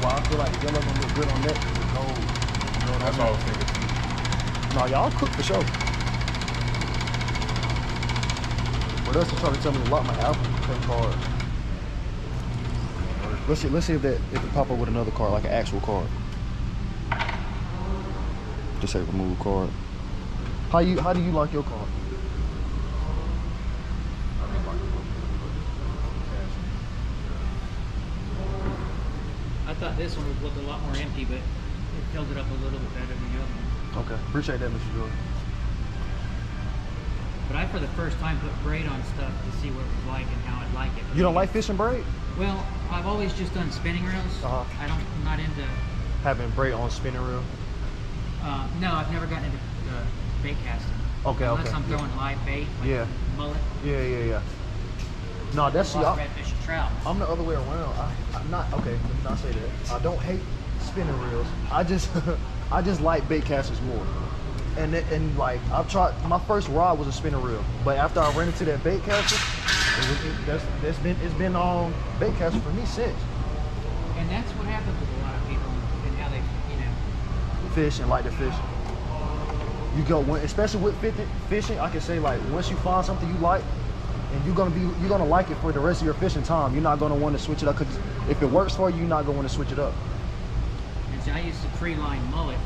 why I feel like yellow gonna look good on that is the gold. You know what That's I all I mean? was thinking too. No, y'all cook for sure. But that's trying to tell me to lock my Apple Pay card. Let's see if it pop up with another card, like an actual card. Just say remove card. How do you like your card? I thought this one would look a lot more empty, but it filled it up a little bit better than the other one. Okay, appreciate that, Mr. Jordan. But I, for the first time, put braid on stuff to see what it was like and how I'd like it. You don't like fishing braid? Well, I've always just done spinning reels. I'm not into having braid on spinning reel. No, I've never gotten into bait casting. Okay, Unless I'm throwing live bait, like mullet. Yeah. No, that's redfish and trout. I'm the other way around. I'm not okay. Let me not say that. I don't hate spinning reels. I just I just like bait casters more. And like I've tried. My first rod was a spinning reel, but after I ran into that bait caster, it's been on bait caster for me since. And that's what happens with a lot of people and how they fish and like to fish. You go especially with fishing. I can say like once you find something you like, and you're gonna like it for the rest of your fishing time. You're not gonna want to switch it up because if it works for you, you're not gonna want to switch it up. And see, I used to tree line mullet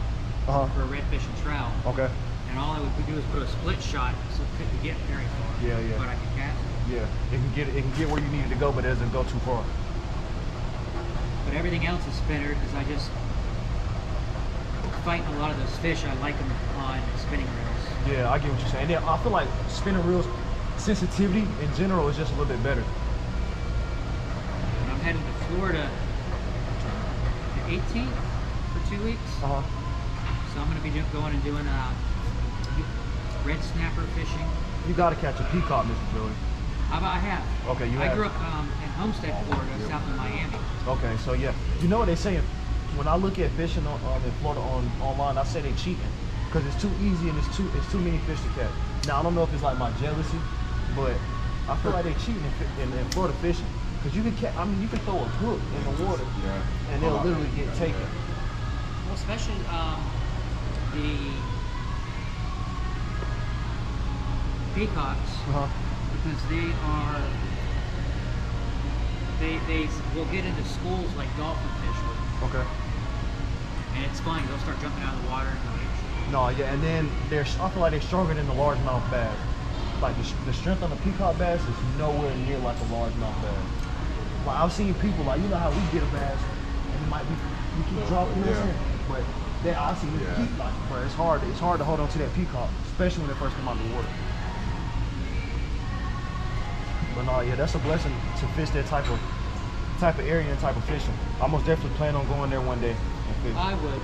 for redfish and trout. Okay. And all I would do is put a split shot so it couldn't get very far. Yeah. But I could cast it. Yeah, it can get where you need it to go, but it doesn't go too far. But everything else is spinner because I just fighting a lot of those fish. I like them on spinning reels. Yeah, I get what you're saying. Yeah, I feel like spinning reels sensitivity in general is just a little bit better. And I'm heading to Florida the 18th for 2 weeks. So I'm going to be going and doing red snapper fishing. You got to catch a peacock, Mr. Joey. I have. Okay, you I have. grew up in Homestead, Florida, south of Miami. Okay, so yeah, you know what they say. When I look at fishing in Florida online, I say they cheating because it's too easy and it's too many fish to catch. Now I don't know if it's like my jealousy, but I feel like they cheating in Florida fishing because you can catch. I mean, you can throw a hook in the water and it'll literally get taken. Well, especially the peacocks, because they will get into schools like dolphin fish with. Okay. And it's fun. They'll start jumping out of the water. No, yeah, and then I feel like they're stronger than the largemouth bass. Like the strength on the peacock bass is nowhere near like a largemouth bass. Like I've seen people like, you know how we get a bass and it might be you keep dropping this in, but then I see you keep like, bro, it's hard to hold on to that peacock, especially when they first come out of the water. But no, yeah, that's a blessing to fish that type of area and type of fishing. I most definitely plan on going there one day and fish. I would.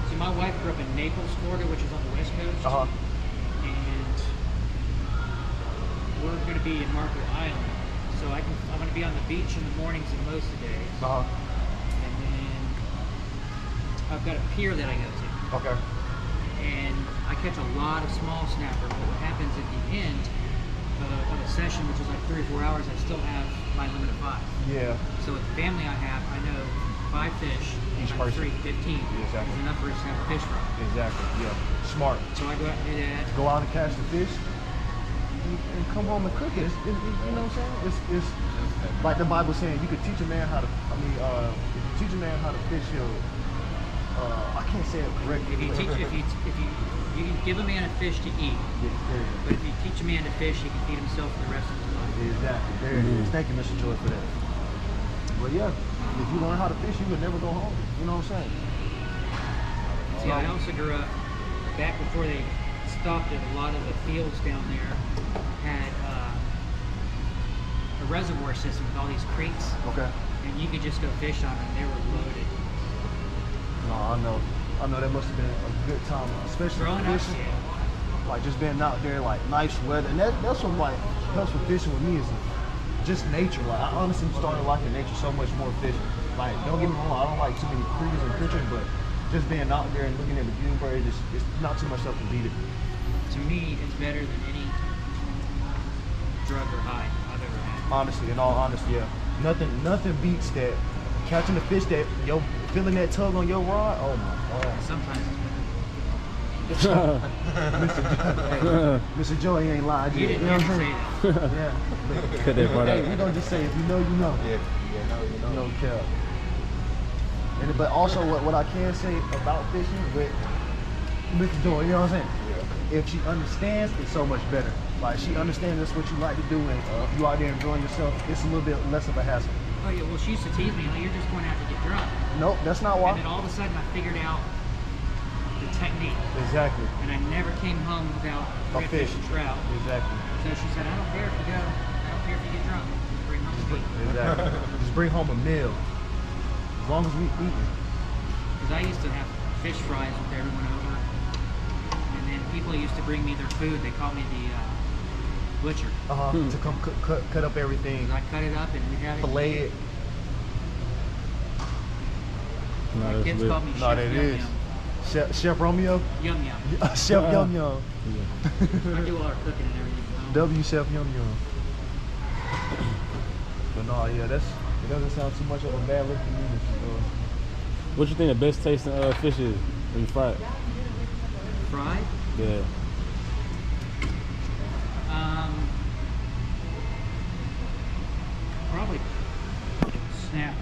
See, my wife grew up in Naples, Florida, which is on the west coast. And we're going to be in Marco Island. So I'm going to be on the beach in the mornings and most of the days. And then I've got a pier that I go to. Okay. And I catch a lot of small snapper, but what happens at the end of a session, which is like 3 or 4 hours, I still have my limit of 5. Yeah. So with the family I have, I know 5 fish, each person, 3, 15 is enough for us to have a fish fry. Exactly, yeah. Smart. So I go out and do that. Go out and catch the fish and come home and cook it. You know what I'm saying? It's like the Bible saying, you could teach a man how to, if you teach a man how to fish, I can't say it correctly. You can give a man a fish to eat, but if you teach a man to fish, he can feed himself for the rest of his life. Exactly. There it is. Thank you, Mr. Joy, for that. But yeah, if you learn how to fish, you would never go home. You know what I'm saying? See, I also grew up, back before they stopped it, a lot of the fields down there had a reservoir system with all these creeks. Okay. And you could just go fish on them, and they were loaded. No, I know that must have been a good time, especially for fishing. Like just being out there, like nice weather, and that's what like helps with fishing with me is just nature. Like I honestly started liking nature so much more fishing. Like don't get me wrong, I don't like too many creatures and pictures, but just being out there and looking at the view, bro, it's not too much stuff to beat it. To me, it's better than any drug or high I've ever had. Honestly, in all honesty, yeah, nothing beats that catching the fish that yo feeling that tug on your rod. Oh my god. Sometimes it's Mr. Joe, he ain't lied. you didn't hear me say that. Yeah. Cut that part Hey, out. we gonna just say if you know, you know. Yeah, you know. No cap. And but also what I can say about fishing with Mr. Joy, you know what I'm saying? Yeah. If she understands, it's so much better. Like she understands that's what you like to do, and you out there enjoying yourself, it's a little bit less of a hassle. Oh yeah, well she used to tease me, like, you're just going out to get drunk. Nope, that's not why. And then all of a sudden I figured out the technique. Exactly. And I never came home without A redfish fish. and trout. Exactly. So she said, I don't care if you go. I don't care if you get drunk. Just bring home meat. Exactly. Just bring home a meal. As long as we eating. Because I used to have fish fries with everyone over. And then people used to bring me their food. They called me the butcher. To come cut up everything, 'Cause I cut it up and we'd have it. fillet it. No, My that's kids lit. called me No, Chef that Yum is. Yum. Chef Romeo. Yum Yum. Chef Yum Yum. I do all our cooking and everything. at home. W Chef Yum Yum. But no, yeah, it doesn't sound too much of a bad look to me. What you think the best tasting fish is when you fry it? Fried? Yeah. Probably snap.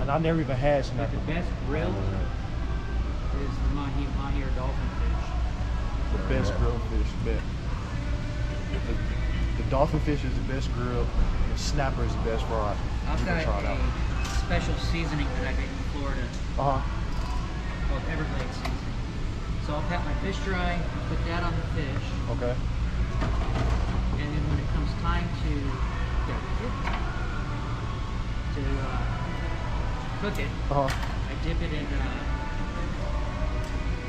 And I never even had But snapper. the best grilled is the mahi or dolphin fish. The best grilled fish, bet. The dolphin fish is the best grilled. The snapper is the best fried. I've You can got try it out. a special seasoning that I get in Florida called Everglades seasoning. So I'll pat my fish dry, put that on the fish, Okay. and then when it comes time to cook it, I dip it in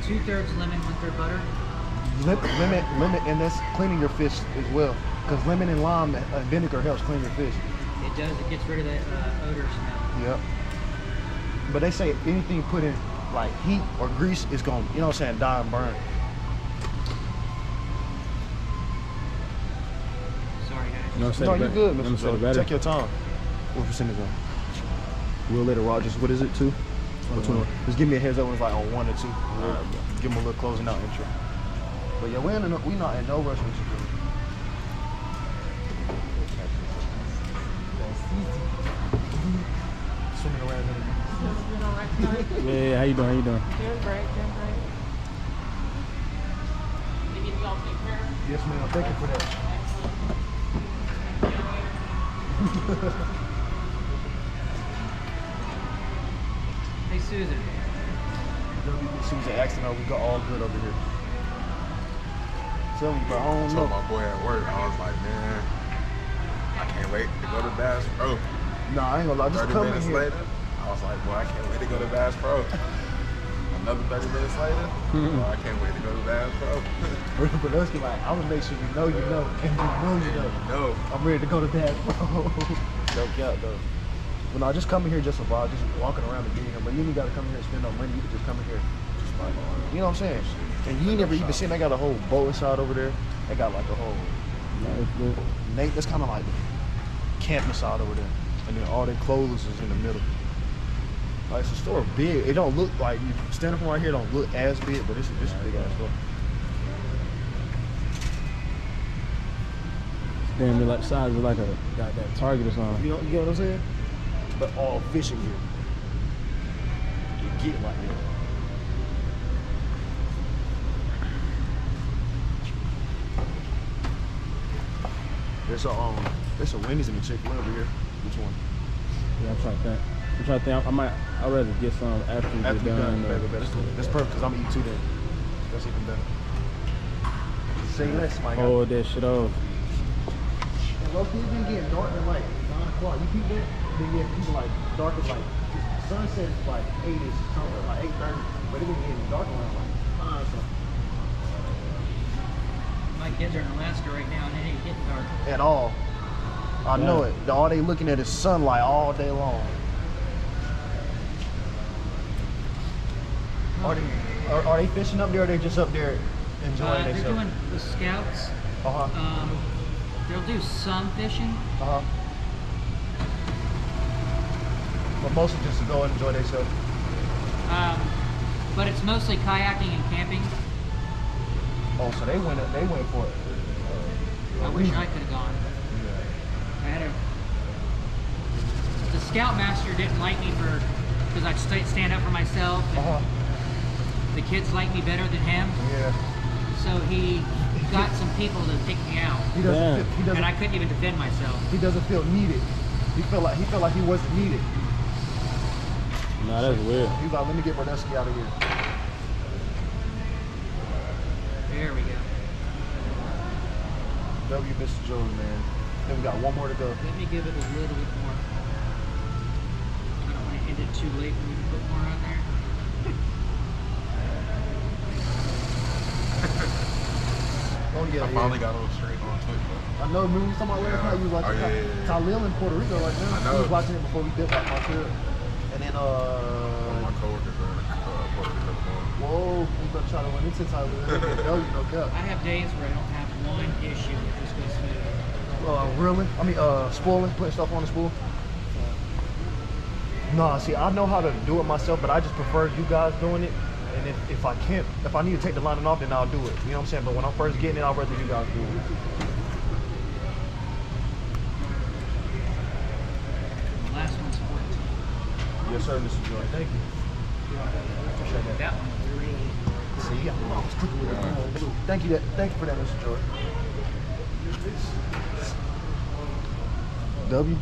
2/3 lemon, 1/3 butter. Lemon, and that's cleaning your fish as well. Because lemon and lime and vinegar helps clean your fish. It does. It gets rid of that odor smell. Yep. But they say anything put in like heat or grease is gonna, you know what I'm saying, die and burn. Sorry, guys. You know what I'm No, saying? you're good, You know Mr. what I'm Joe. saying? Take your time. What percentage on? We'll let it rock. Just what is it? 2? Or 21? Just give me a heads up when it's like on 1 or 2. We'll give them a little closing out intro. But yeah, we not in no rush with you. Swimming around in the Yeah, how you doing? How you doing? Doing great, doing great. Maybe y'all take care. Yes, ma'am. Thank you for that. Hey, Susan. Susan asking her, we got all good over here. Tell me, bro, I I don't told know. my boy at work, I was like, man, I can't wait to go to BassPro. Nah, I ain't gonna lie. Just 30 come in minutes here. later, I was like, boy, I can't wait to go to BassPro. Another 30 minutes later, boy, I can't wait to go to BassPro. But let's get like, I would make sure you know, and you know, you know. No. I'm ready to go to bed, bro. No cap, though. But no, just come in here just a while, just walking around and being here. But you ain't gotta come here and spend no money. You can just come in here, just like, you know what I'm saying? And you ain't never even seen. They got a whole boat inside over there. They got like a whole Nate. That's kind of like camp inside over there, and then all their clothes is in the middle. Like it's a store big. It don't look like you standing from right here. Don't look as big, but it's a big ass store. Damn, like size of like a goddamn Target or something. You know what I'm saying? But all fishing gear. You get like that. There's a Wendy's and a Chick-fil-A over here. Which one? Yeah, I'm trying to think. I'd rather get some after we After get we done. done, baby. That's perfect because I'm gonna eat 2 then. That's even better. Say less, my guy. Hold that shit off. And low key been getting dark at like 9 o'clock. You keep that? Been getting people like dark at like sunset is like 8ish something, like 8:30. But it been getting dark around like 9 something. My kids are in Alaska right now, and it ain't getting dark. At all. I know it. All they looking at is sunlight all day long. Are they fishing up there, or are they just up there enjoying They're themselves? doing the scouts. They'll do some fishing. But mostly just to go and enjoy themselves. But it's mostly kayaking and camping. Oh, so they went for it. I wish I could have gone. I had the scoutmaster didn't like me because I'd stand up for myself. And the kids like me better than him. Yeah. So he got some people to take me out. He doesn't. And I couldn't even defend myself. He doesn't feel needed. He felt like he wasn't needed. Nah, that's weird. He's like, let me get Brodesky out of here. There we go. W Mr. Jordan, man. Then we got one more to go. Let me give it a little bit more. I don't want to end it too late when we can put more on there. Oh yeah. I finally got on straight on Twitch, bro. I know. Remember we was talking about last night? You was like, Talil in Puerto Rico right now. I know. He was watching it before we dipped out my trip. And then One of my coworkers are Puerto Rico. whoa, we gonna try to win into Talil. No cap. I have days where I don't have one issue with this goes smooth. Reeling? I mean, spooling, putting stuff on the spool. Nah, see, I know how to do it myself, but I just prefer you guys doing it. And if I need to take the lining off, then I'll do it. You know what I'm saying? But when I'm first getting it, I'd rather you guys do it. The last one's 14. Yes, sir, Mr. Joy. Thank you. Appreciate that. That one was really. See, yeah, I was cooking with it. Thank you for that, Mr. Joy. W?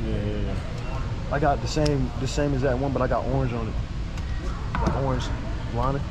Yeah. I got the same exact one, but I got orange on it. Got orange lining.